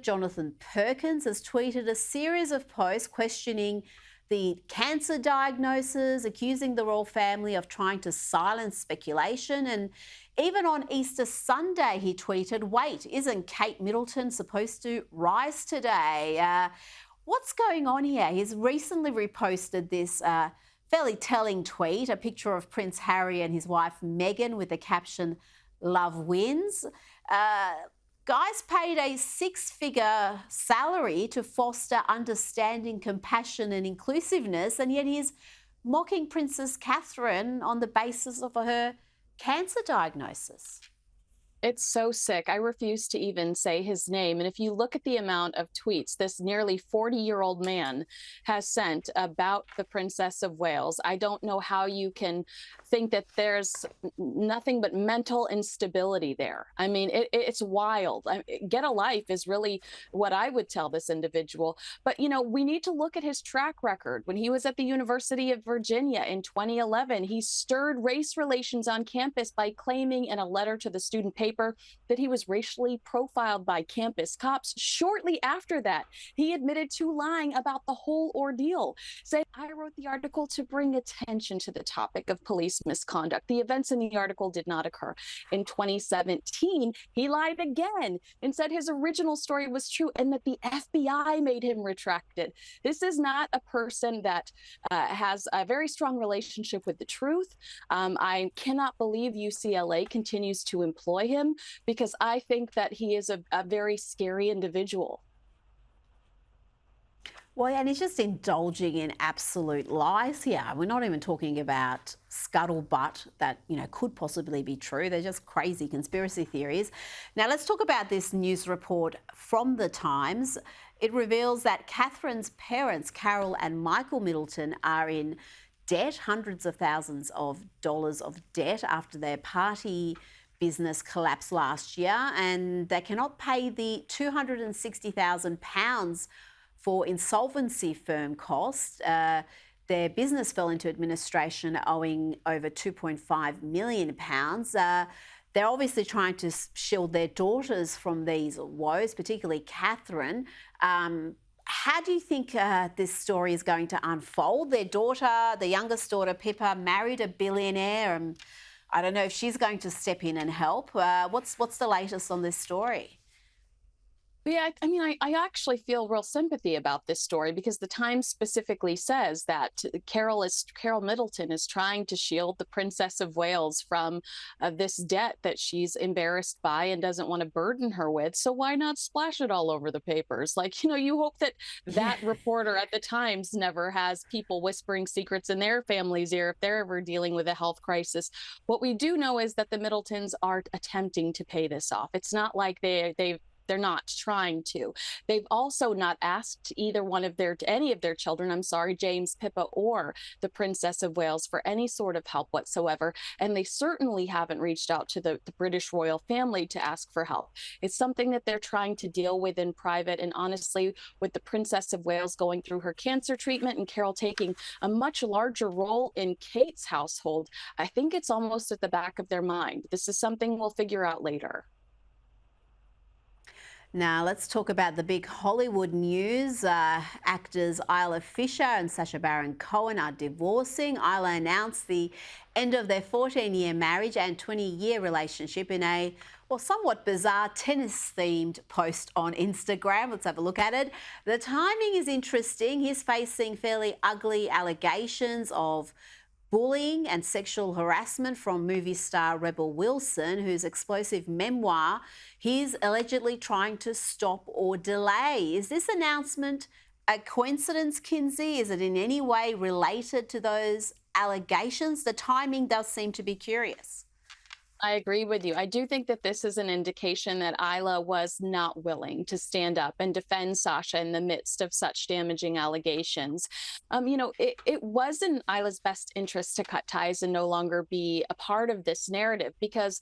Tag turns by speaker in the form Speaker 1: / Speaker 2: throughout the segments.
Speaker 1: Johnathan Perkins has tweeted a series of posts questioning the cancer diagnosis, accusing the royal family of trying to silence speculation. And even on Easter Sunday, he tweeted, "Wait, isn't Kate Middleton supposed to rise today?" What's going on here? He's recently reposted this fairly telling tweet, a picture of Prince Harry and his wife Meghan with the caption, "Love wins." Guy's paid a six-figure salary to foster understanding, compassion and inclusiveness, and yet he's mocking Princess Catherine on the basis of her cancer diagnosis.
Speaker 2: It's so sick. I refuse to even say his name. And if you look at the amount of tweets this nearly 40-year-old man has sent about the Princess of Wales, I don't know how you can think that there's nothing but mental instability there. I mean, it's wild. Get a life is really what I would tell this individual. But, we need to look at his track record. When he was at the University of Virginia in 2011, he stirred race relations on campus by claiming in a letter to the student paper that he was racially profiled by campus cops. Shortly after that, he admitted to lying about the whole ordeal, saying, "I wrote the article to bring attention to the topic of police misconduct. The events in the article did not occur." In 2017, he lied again and said his original story was true and that the FBI made him retract it. This is not a person that has a very strong relationship with the truth. I cannot believe UCLA continues to employ him, because I think that he is a very scary individual.
Speaker 1: Well, and he's just indulging in absolute lies here. We're not even talking about scuttlebutt that, could possibly be true. They're just crazy conspiracy theories. Now, let's talk about this news report from the Times. It reveals that Catherine's parents, Carol and Michael Middleton, are in debt, hundreds of thousands of dollars of debt after their party business collapsed last year, and they cannot pay the £260,000 for insolvency firm costs. Their business fell into administration owing over £2.5 million. They're obviously trying to shield their daughters from these woes, particularly Catherine. How do you think this story is going to unfold? Their daughter, the youngest daughter, Pippa, married a billionaire. I don't know if she's going to step in and help. What's the latest on this story?
Speaker 2: Yeah, I actually feel real sympathy about this story, because the Times specifically says that Carol Middleton is trying to shield the Princess of Wales from this debt that she's embarrassed by and doesn't want to burden her with. So why not splash it all over the papers? You hope that reporter at the Times never has people whispering secrets in their family's ear if they're ever dealing with a health crisis. What we do know is that the Middletons are attempting to pay this off. It's not like they're not trying to. They've also not asked any of their children, James, Pippa, or the Princess of Wales, for any sort of help whatsoever. And they certainly haven't reached out to the British royal family to ask for help. It's something that they're trying to deal with in private. And honestly, with the Princess of Wales going through her cancer treatment and Carol taking a much larger role in Kate's household, I think it's almost at the back of their mind. This is something we'll figure out later.
Speaker 1: Now, let's talk about the big Hollywood news. Actors Isla Fisher and Sasha Baron Cohen are divorcing. Isla announced the end of their 14-year marriage and 20-year relationship in a, somewhat bizarre tennis-themed post on Instagram. Let's have a look at it. The timing is interesting. He's facing fairly ugly allegations of bullying and sexual harassment from movie star Rebel Wilson, whose explosive memoir he's allegedly trying to stop or delay. Is this announcement a coincidence, Kinsey? Is it in any way related to those allegations? The timing does seem to be curious.
Speaker 2: I agree with you. I do think that this is an indication that Isla was not willing to stand up and defend Sasha in the midst of such damaging allegations. It was in Isla's best interest to cut ties and no longer be a part of this narrative, because,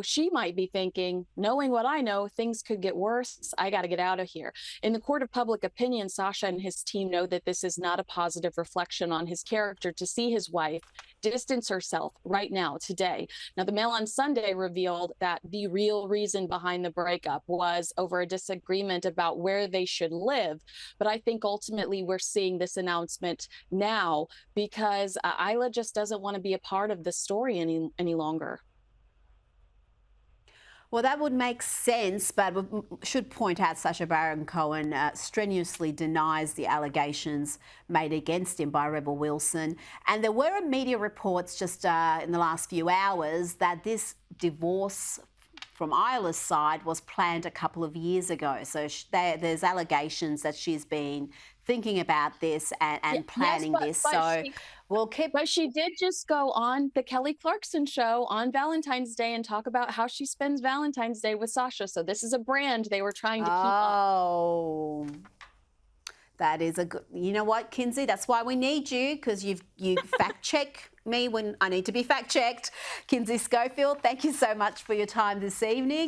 Speaker 2: she might be thinking, knowing what I know, things could get worse. I got to get out of here. In the court of public opinion, Sasha and his team know that this is not a positive reflection on his character to see his wife distance herself right now, today. Now, the Mail on Sunday revealed that the real reason behind the breakup was over a disagreement about where they should live. But I think ultimately we're seeing this announcement now because Isla just doesn't want to be a part of the story any longer.
Speaker 1: Well, that would make sense, but we should point out Sasha Baron Cohen strenuously denies the allegations made against him by Rebel Wilson. And there were media reports just in the last few hours that this divorce from Isla's side was planned a couple of years ago. So there's allegations that she's been thinking about this and planning this. So we'll keep.
Speaker 2: But she did just go on the Kelly Clarkson show on Valentine's Day and talk about how she spends Valentine's Day with Sasha. So this is a brand they were trying to keep up.
Speaker 1: Oh. That is a good, you know what, Kinsey, that's why we need you, because you fact check me when I need to be fact checked. Kinsey Schofield, thank you so much for your time this evening.